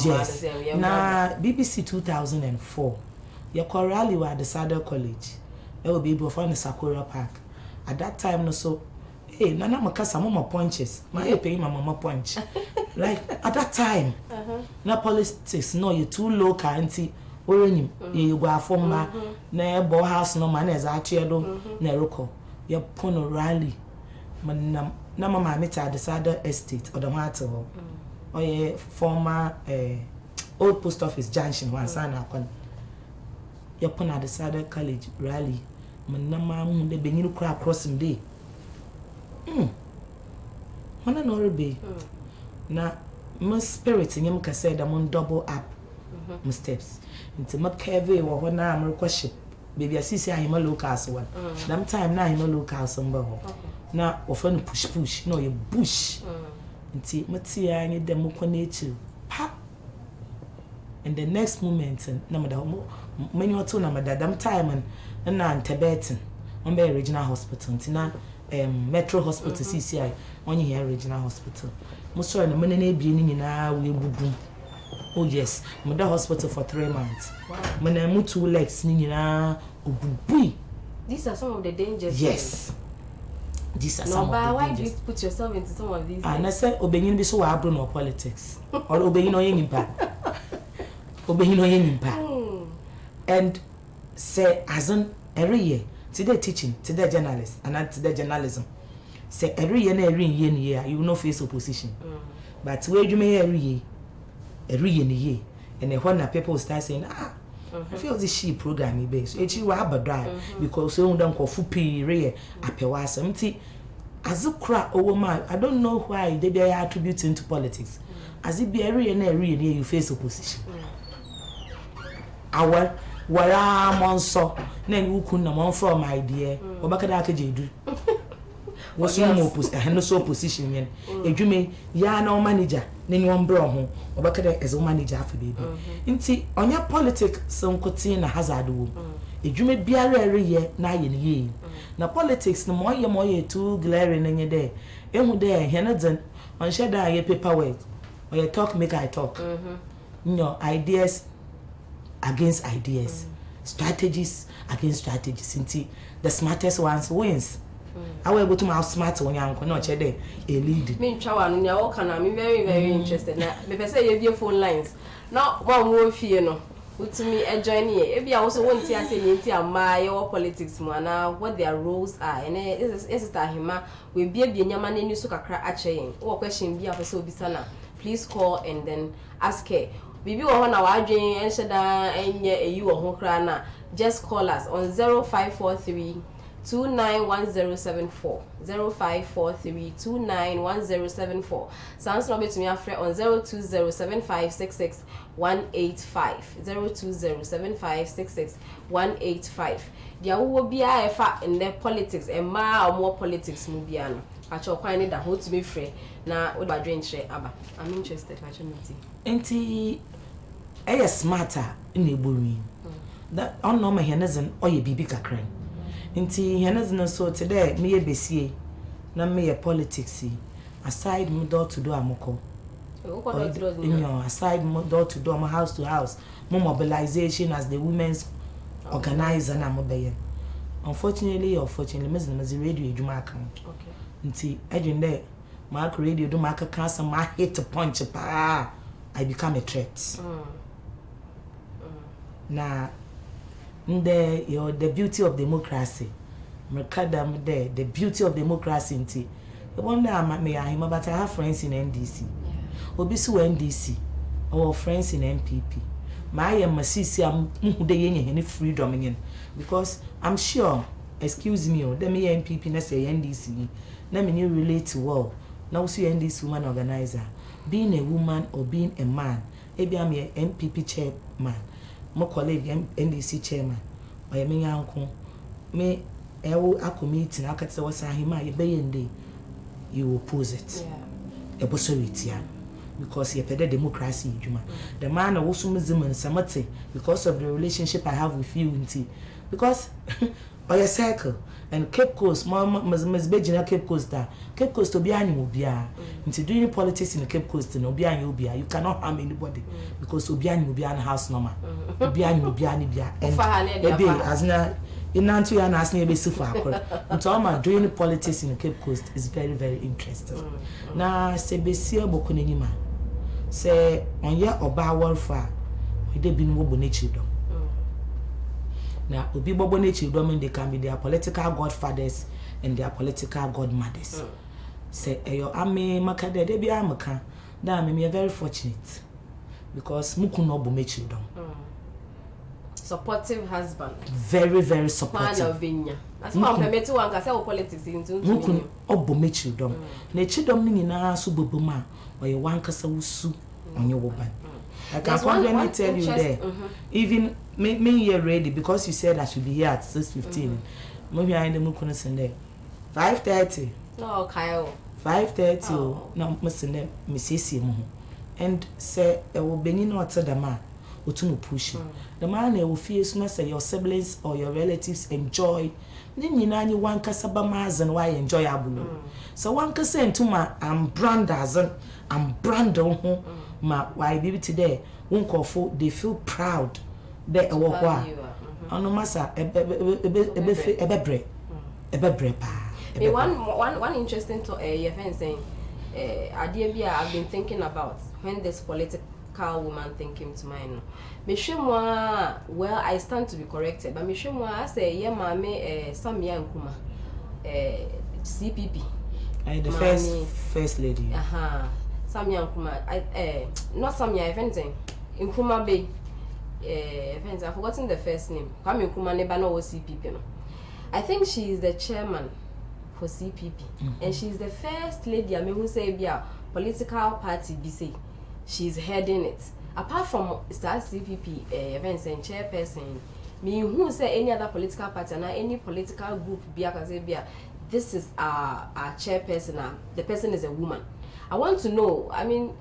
Yes. Now BBC 2004 your rally were at the Sadler College. It will be before the Sakura Park. At that time no so hey, Nana Makasa mama punches. My pay my mama punch. Like at that time, na politics no you too local auntie. Orenim you go from na bo house no man as achiedo na roko. You pono rally. Na mama meet at the Sada Estate or the matter. Or ye former old post office junction one sana kon. You pono at the Sada College rally. Na mama de beninu cry crossing day. When I know be na my spirit in him can say that I'm double up my steps into my cave or when I'm requested. Baby, I see I'm a local one. That time now I'm a local somebody. Now, often push, no, you bush. Until Matia, I need them more nature. Pa! And the next moment, and many or two, that time, and now in Tibetan, on the regional hospital, now. Metro Hospital CCI on here regional hospital. Most of the money being now we would do. Oh yes, Mother hospital for 3 months. When I move 2 legs, Nina, these are some of the dangers. Yes, these are some of the why dangers. do you put yourself into some of these? And I said, obeying this so I don't know politics or obeying no impact. Obeying no impact. And say, as an every year. Today teaching, today journalist, and not today journalism. Say every year, you will not face opposition. But where you may every year, and then when people start saying, I feel this she program base. It's you have a drive because you don't go for pay appewas empty. As a crack over my, I don't know why they are attributing to politics. As it be every year you face opposition. Our wara monso na you kunna mon from my dear obakada akajedu was no opposition yen edwume ya na manager na ni ombro ho obakada as manager afa baby nti onya politics sonkotin na hazard wo edwume biara ereye na ye ne ye na politics no moye too glaring na nye there ehu there heneden on share that ye paperwork or you talk make I talk your ideas against ideas, strategies against strategies. Inti the smartest ones wins. I will go to my smart when I'm not there. A lead. Me chawan nya o kana me very interested. Na me pese you view phone lines. Now one more fear no. With me a join here. If you also want to say nti ama your politics mo na what their roles are. And is that hima we be nyama na nisu kakra ache yen. O question bi apese obisa na. Please call and then ask her. Bibi wo ho na wadwen enhyeda enye eyi wo ho kra na just call us on 0543 291074 0543291074 sounds no betumi afre on 0207566185 0207566185 dia wo bia efa in the politics e ma o politics mu bia no acho kwan ni da ho to be free na wo ba dwen hye aba I'm interested acho nti enti smarter in ebori that on no my henezen oye bibi kakran nti henezen so today me besie na me politics aside me door to do amoko in your aside door to door, house to house, more mobilization as the women's organizer and mobile. Unfortunately or fortunately, Miss radio do my account. Okay. Until I didn't there, my radio do my cancer, my hate to punch I become a threat. Now, the beauty of democracy. Mekadam there, the beauty of democracy inti. The one that I may him, but I have friends in NDC. Obisu NDC, our friends in MPP. My masisi am any freedom in because I'm sure, excuse me, let me MPP na say NDC. Let me relate to well. Now see NDC woman organizer. Being a woman or being a man, maybe I'm a MPP chairman, my colleague NDC chairman, or a uncle, me. A committee na akatse wasa hima ye beyende you oppose it because you pede democracy juma the man also muzim samate because of the relationship I have with you because or your circle and Cape Coast must be Cape Coast to be animal bia into doing politics in the Cape Coast no bia you cannot harm anybody because obiani will be an house normal obiani will be bia and as na Inantu ya na asni ebesi for akora. Nto ama doing politics in the Cape Coast is very very interesting. Na se besi oboko n'enima. Se onye oba warfa we dey bin wo bonechidom. Na obi bobo nechidom they can be their political godfathers and their political godmothers. Se eyo ame makade de bia amaka. Da me very fortunate because muku no bo mechidom. Supportive husband. Very, very supportive. Man of Vinya. That's why I'm permitted to answer politics into. Mukun obo childom. Ne childom ni na so boboma or you wan kasa wusu on your woman. I can confidently tell you there. Even me here ready because you said I should be here at 6:15. Maybe I in the mukun sende 5:30. No, Kyle. 5:30. No, musende misisi mu. And say e wo beni no atadama. Otumu push. The man will feel as say your siblings or your relatives enjoy. Then you know one kasaba and why enjoy abulu. So one can say to my I'm brandazan, I'm brando my why baby today won't call for they feel proud. They walk no massa ebebre pa. One interesting to your friend saying idea I've been thinking about when this political woman thing came to mind. Well, I stand to be corrected, but I say, yeah, mame, Samia Nkuma, CPP. The first lady. Samia Nkuma, not Samia, anything. Nkuma Bay, I've forgotten the first name. Kwame Nkuma Nebano was CPP. I think she is the chairman for CPP, and she is the first lady. I mean, who say, yeah, political party, BC. She's heading it. Apart from Star CPP events and chairperson, me who say any other political party and any political group this is our chairperson. The person is a woman. I want to know. I mean,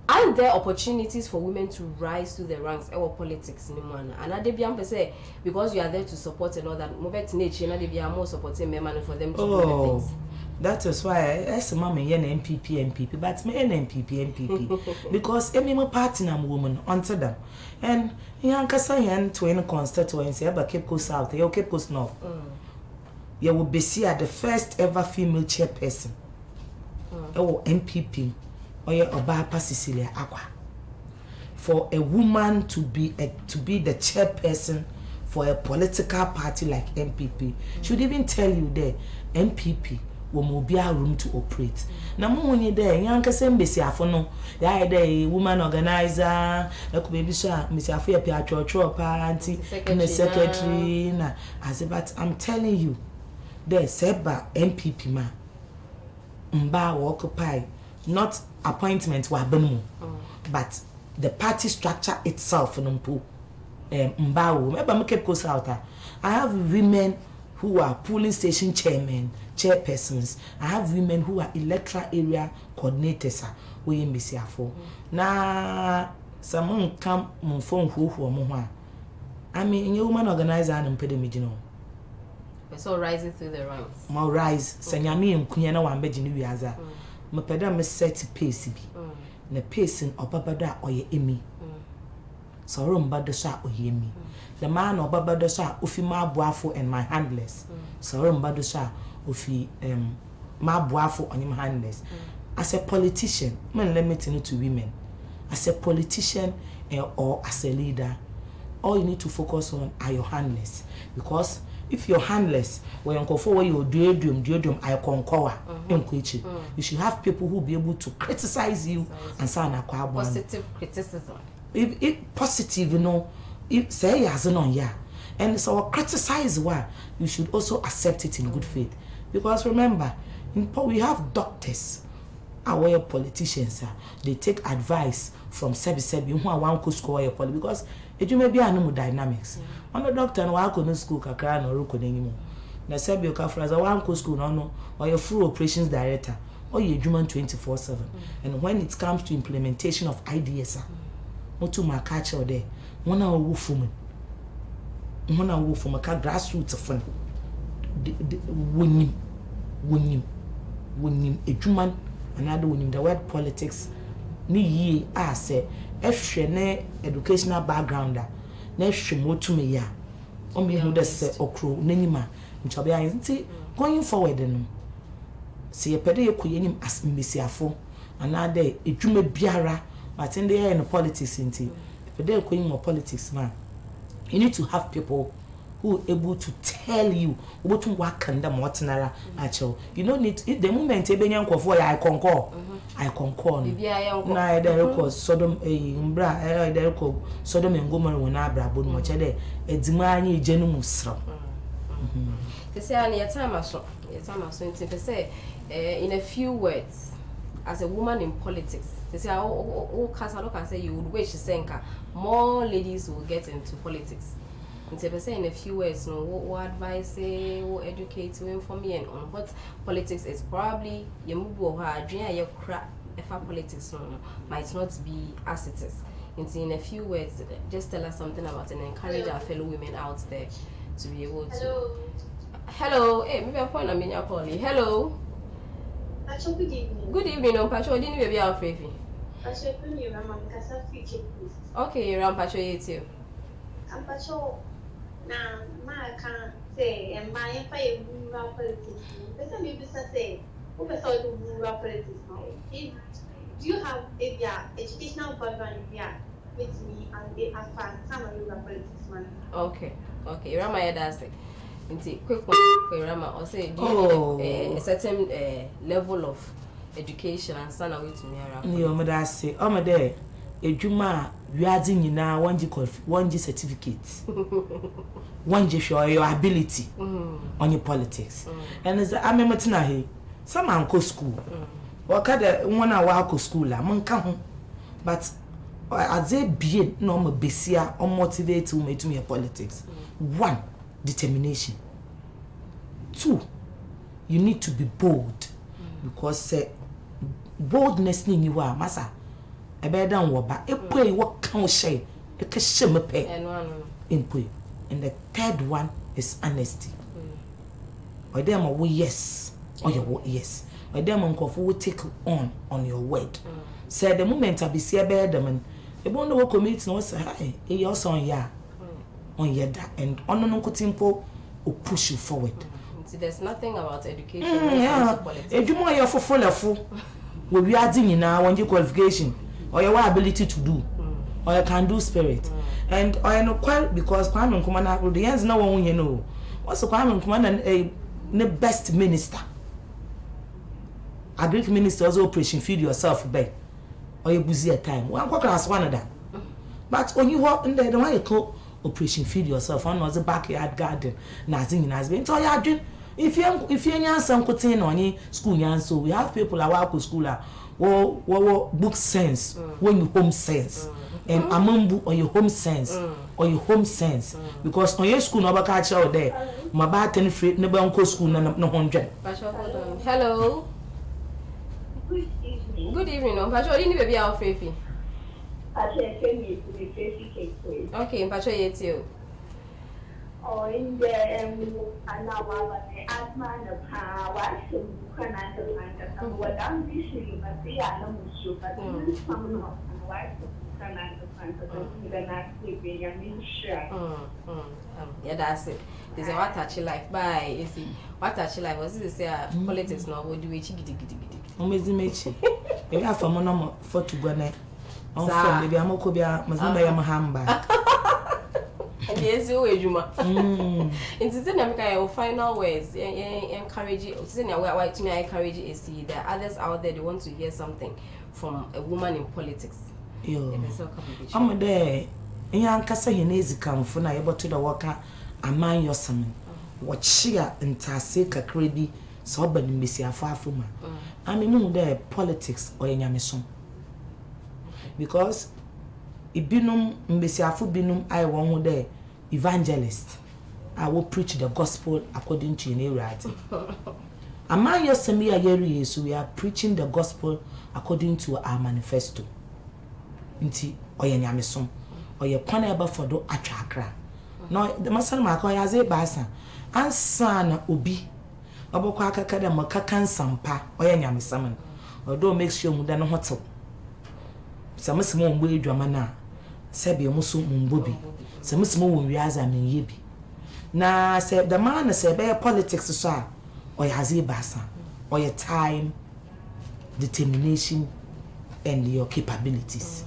are there opportunities for women to rise to the ranks of politics in one? And I did say because you are there to support and all that. Move to nature, and they are more supporting men for them to do the things. That is why I say mama yen MPP but me MPP because any more party na woman onto them and yan kasa yan twin constituency about Cape Coast South or Cape Coast North. You will be see the first ever female chairperson. Or MPP or your Obapa Cecilia Aqua. For a woman to be the chairperson for a political party like MPP should even tell you there MPP will be a room to operate. Now, when you're there, young Cassembesi Afono, the woman organizer, a baby shah, Miss Afia Piatro, party, and the secretary. But I'm telling you, there's Seba MPP man. Mba will occupy not appointment wabemu, but the party structure itself. Mba will maybe make Cape out. I have women who are polling station chairpersons. I have women who are electoral area coordinators. We in BCA4. Na someone come mon phone who I mean, you woman organizer and pedimidino. So rising through the ranks. More rise. Sanyami and Kunyana one bedin yaza. me peda me set pace bi na pace in obabada oye emi so rumba do sha oye emi the man obabada sha ofi ma boafo and my handless so rumba do sha ofi ma boafo on my handless as a politician men limiting it to women as a politician or as a leader all you need to focus on are your handless because if you're handless when you go for your duodum I conquer you should have people who will be able to criticize you and say positive criticism if positive if say yes no yeah and so criticize why you should also accept it in good faith because remember we have doctors our politicians they take advice from sebi who are one school your policy because it may be animal dynamics on the doctor and wa ko school kakra na ro ko n'animo na sebi ka fraza one school no or your full operations director or your human 24/7 and when it comes to implementation of ideas motu makacha there one a wo fum ka grassroots fun wonim ejuman another wonim the word politics ni yi say ehwe ne educational background na ehwe motu me ya o me hu de se okro n'anima nchobe ayi nti going forward no se ye pede ye koyenim as mbesiafo another ejuma biara but in the in politics nti pede ye koyenim politics man you need to have people who are able to tell you what to work and them what nara actually you don't need the moment ebenya nkofo ya I concur na there record Sodom mbra there record Sodom and Gomorrah when abra bod mo chede edima anya ejenu musro they say an your time aso they say in a few words as a woman in politics they say oh can say you would wish senka more ladies will get into politics. In a few words, what advice, what educate, what inform me and on what politics is probably your move or her dream, your crap, if our politics might not be as it is. In a few words, just tell us something about and encourage our fellow women out there to be able to. Hello, hey, maybe a point I'm in your poly. Hello. Good evening. Good evening, Pacho. Didn't you be our favor? Okay, you're on Pacho, you too. I'm Pacho. Now, my can't say, and my empire rural politics. But some people say, who saw the rural politics now? Do you have a educational background here with me and they have found some rural politics man? Okay, Rama, that's it. Quick one, Rama, or say, do you need a certain level of education and send away to me around? You mother say, oh, my day. Ejuma wiadi nyina one G certificate one G show your ability on your politics and as I remember tonight some uncle school wakada one hour school la manka ho but as a be no mo besia or motivate me to me politics. One, determination. Two, you need to be bold because boldness ni you are masa ebedan wo ba epoi wo kan shay e ka sheme pe and the third one is honesty. Or them wo yes or your yes or them nkofo will take on your word. Say the moment I be see be them and e bon no commit no say hi e your son ya on your that and on no kutimpo will push you forward. See, there's nothing about education yeah edumo your fofo we are doing now when you qualification or your ability to do or you can do spirit and I know quite because Kwame Nkrumah the ends no one you know what's Kwame Nkrumah the best minister a Greek minister also operation feed yourself by or you busy at time one class one of that but when you walk in there the one you call operation feed yourself one was a backyard garden nothing has been so you doing if you answer quoting on school so we have people that work with school what book sense when you home sense and among on your home sense or your home sense because on your school no catch out there my bad 10 free never on school no 100. Hello. Good evening. Good evening. Mpacho you need baby our Fefi. Okay, Mpacho you too. Oh, in the asthma why so can I tell what I'm wishing, but they are not sure, but some not, and why so can I tell not sleeping, I mean, sure. Yeah, that's it. There's a what touchy life. Bye, you see. What touchy life was this politics now? What do we giddy? Omezimechi. If you have a mono for to go neck, on from maybe I'm okobia, must not be a hamba. And yes, you will, Juma. It's the final words. Encourage it. It's in why to me, I encourage it is see there are others out there, they want to hear something from a woman in politics. I'm there. In your casa, he needs to come for now, able to the worker. Aman yosamen what share ntaseka kredi so ba nimesi afafuma amemu there politics or nyamison because ibinum mbesi afu binum I won who there evangelist I will preach the gospel according to your writing. Aman yosemi ayeri so we are preaching the gospel according to our manifesto nti oye nyamison oye kwana eba for do atwakra. No, the master Marco has a bassa. And son obi. Obokwa kakada makakan sampa oya nyame saman. Odo make sure mu da no hotel. Samusimo mbo edwama na. Sebi omuso mbobi. Samusimo wo wiaza men yebi. Na se the man say be politics so a oya has a bassa. Oya time, determination and your capabilities.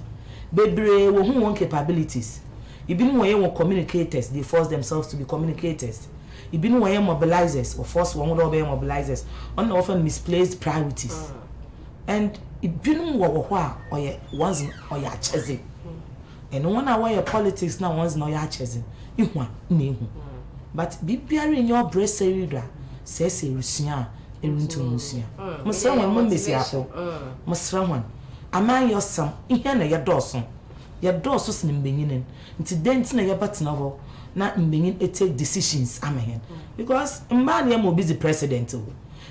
Bebre wo hu won capabilities. Even when communicators, they force themselves to be communicators. Even when mobilizers or force one would be mobilizers, often misplaced priorities. And even what or once or ya chasing. And one hour your politics now once no ya chasing. You want me. But be bearing your breast area, says a Russian, a Runtusia. Must one Missy Apple. Must one. Am I your son? In your Dawson. Your doors in beginning. Until then, your button of not in beginning to take decisions. Amen. Because man, will be the president.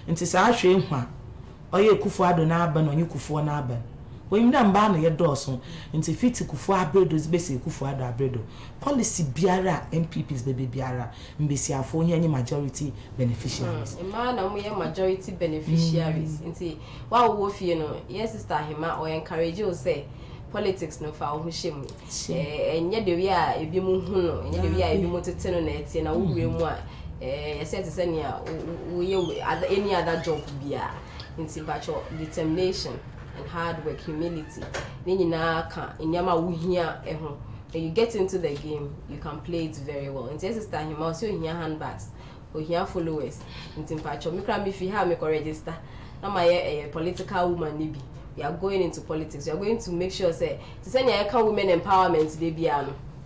Until I show him one. Or you kufuado naban or you kufu naban. When you don't ban your doors, until fit to kufu abredo's basic kufuado abredo. Policy biara, MPPs baby biara, mbesi for any majority beneficiaries. A man and we are majority beneficiaries. Until while wolf, you know, yes, sister him or encourage you say. Politics no fa ho shemu enye de wi a ebi mu hu no enye de wi a ebi mu tete no na etie na wo wi mu a yese te senia wo ye any other job bia nti bacho determination and hard work, humility ni nyina ka enyama wo hia eho. When you get into the game you can play it very well. Nti sister him also hia handbags o hia followers nti bacho me kra me fi ha me ko register na my political woman ni bi. We are going into politics. We are going to make sure say to send your women empowerment they be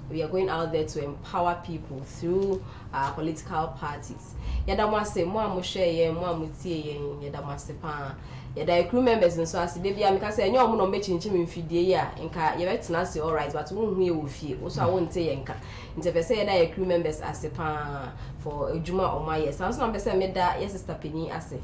we are going out there to empower people through our political parties. Yada mo say mo share ye mo amutie ye yada mo say pa yada crew members nso ase they be am ka say enyo mo no mechinchim mfidie ya nka ye betena say all right but won hu ye wo fie wo so a won te ye nka nte be say yada crew members ase pa for ejuma o ma ye sanso na be say me da ye sister Penny ase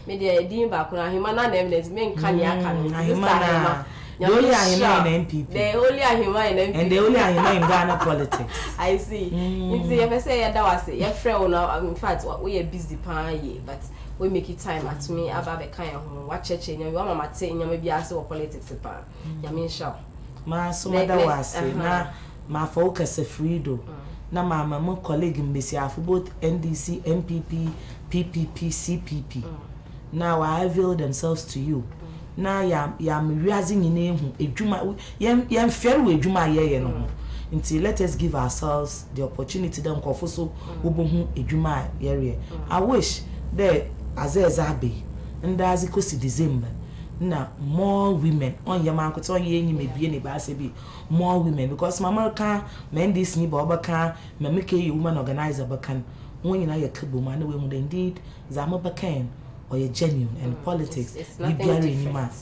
media din ba kuna hima na eminence men kan ya kan sister the only Ahima in MPP. The only Ahima in MPP. And the only Ahima in Ghana politics. I see. It's the say that was it. Your friend now in fact we are busy pan but we make it time at me about the kind of what church and your mama say maybe ask what politics pan. Ya mean sure. Ma so mother was na ma focus a freedo. Na my colleague in BCA both NDC, MPP, PPP, CPP. Now I avail themselves to you. Now yam realizing in name edwuma yam fair we edwuma ye no. Until let us give ourselves the opportunity them kofoso obohu edwuma ye. I wish there azezabe and as it goes to December. Now more women on your market on ye may be any baby more women because mama can men this ni baba can make a woman organizer bakan when you know your woman women indeed zama bakan or your genuine and politics it's nothing different.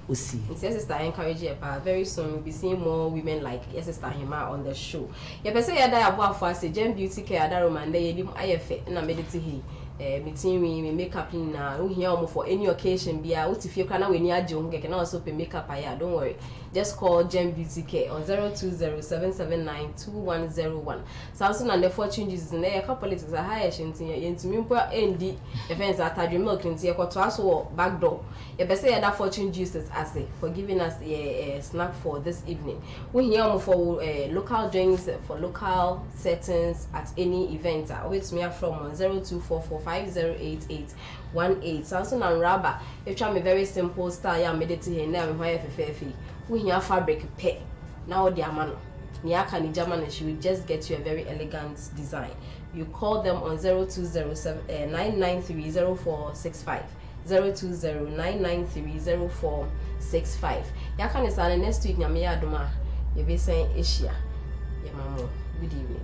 We'll see. Yes, sister, I encourage you. Very soon we'll be seeing more women like yes, sister Hima on the show. Yeah, but say that I bought for us a gem beauty care that roman they dim IFA and I meditate here. Meeting me makeup in here for any occasion. Be out if you can when you are young, can also pay makeup. Don't worry. just call Gem Beauty Care on 020-779-2101. Samson and the Fortune Jesus in there politics are higher into Mimpa ND events at Tadri Milk and Tiako to us or back door. You better say that Fortune juices as for giving us a snack for this evening. We here for local drinks for local settings at any event. Always me from 0244508818. Samson and Rabba, you try me very simple style. I made it here now. Why we here fabric pay now the amano. Niaka ni German and she will just get you a very elegant design. You call them on 020-993-0465. 020-993-0465. Yaka ni sana next week nyame ya adoma. You be saying Asia. Yeah, mamo. Good evening.